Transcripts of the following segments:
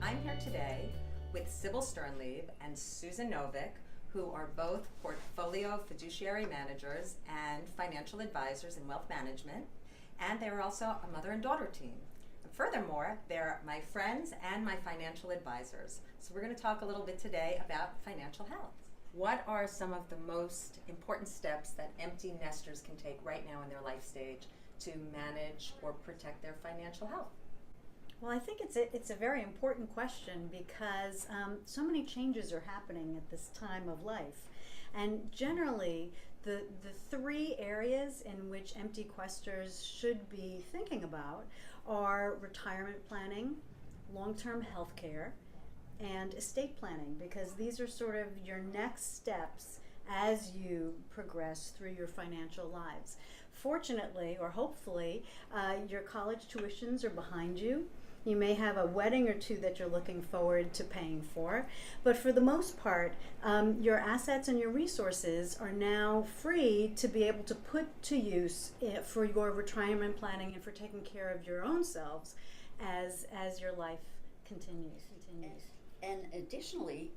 I'm here today with Sybil Sternlieb and Susan Novick, who are both portfolio fiduciary managers and financial advisors in wealth management, and they're also a mother and daughter team. And furthermore, they're my friends and my financial advisors. So we're going to talk a little bit today about financial health. What are some of the most important steps that empty nesters can take right now in their life stage to manage or protect their financial health? Well, I think it's a very important question because so many changes are happening at this time of life. And generally, the three areas in which empty questers should be thinking about are retirement planning, long-term health care, and estate planning, because these are sort of your next steps as you progress through your financial lives. Fortunately, or hopefully, your college tuitions are behind you. You may have a wedding or two that you're looking forward to paying for, but for the most part, your assets and your resources are now free to be able to put to use for your retirement planning and for taking care of your own selves as your life continues. And additionally,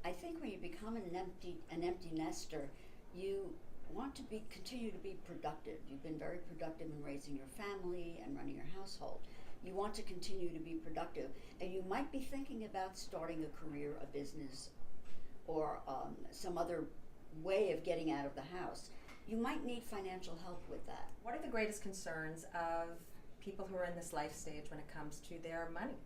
I think when you become an empty nester, you want to continue to be productive. You've been very productive in raising your family and running your household. You want to continue to be productive, and you might be thinking about starting a career, a business, or some other way of getting out of the house. You might need financial help with that. What are the greatest concerns of people who are in this life stage when it comes to their money?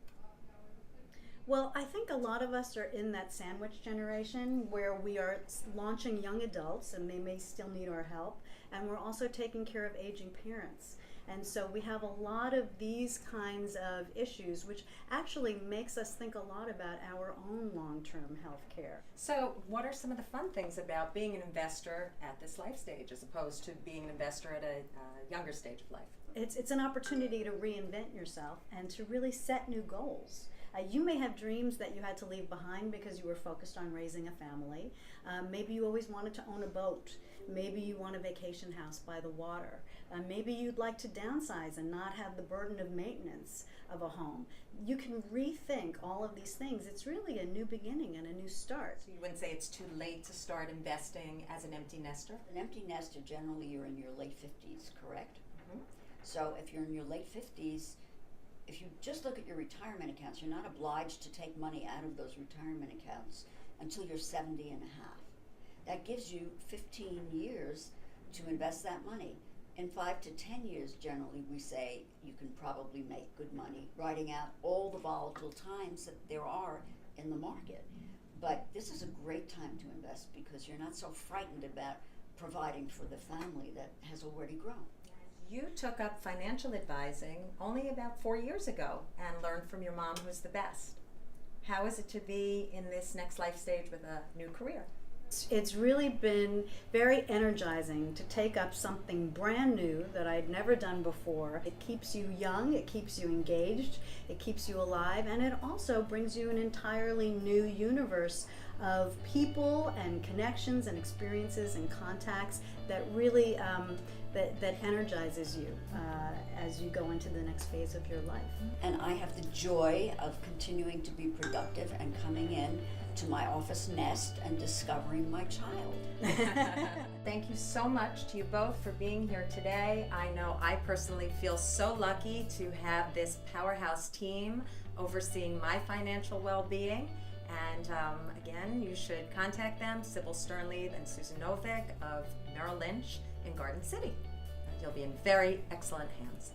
Well, I think a lot of us are in that sandwich generation where we are launching young adults and they may still need our help, and we're also taking care of aging parents. And so we have a lot of these kinds of issues, which actually makes us think a lot about our own long-term health care. So what are some of the fun things about being an investor at this life stage as opposed to being an investor at a younger stage of life? It's an opportunity to reinvent yourself and to really set new goals. You may have dreams that you had to leave behind because you were focused on raising a family. Maybe you always wanted to own a boat. Maybe you want a vacation house by the water. Maybe you'd like to downsize and not have the burden of maintenance of a home. You can rethink all of these things. It's really a new beginning and a new start. So you wouldn't say it's too late to start investing as an empty nester? An empty nester, generally you're in your late 50s, correct? Mm-hmm. So if you're in your late 50s, if you just look at your retirement accounts, you're not obliged to take money out of those retirement accounts until you're 70 and a half. That gives you 15 years to invest that money. In 5 to 10 years, generally, we say you can probably make good money, riding out all the volatile times that there are in the market. But this is a great time to invest because you're not so frightened about providing for the family that has already grown. You took up financial advising only about 4 years ago and learned from your mom, who's the best. How is it to be in this next life stage with a new career? It's really been very energizing to take up something brand new that I'd never done before. It keeps you young, it keeps you engaged, it keeps you alive, and it also brings you an entirely new universe of people and connections and experiences and contacts that really that energizes you as you go into the next phase of your life. And I have the joy of continuing to be productive and coming in to my office nest and discovering my child. Thank you so much to you both for being here today. I know I personally feel so lucky to have this powerhouse team overseeing my financial well-being. And again, you should contact them, Sybil Sternlieb and Susan Novick of Merrill Lynch in Garden City. You'll be in very excellent hands.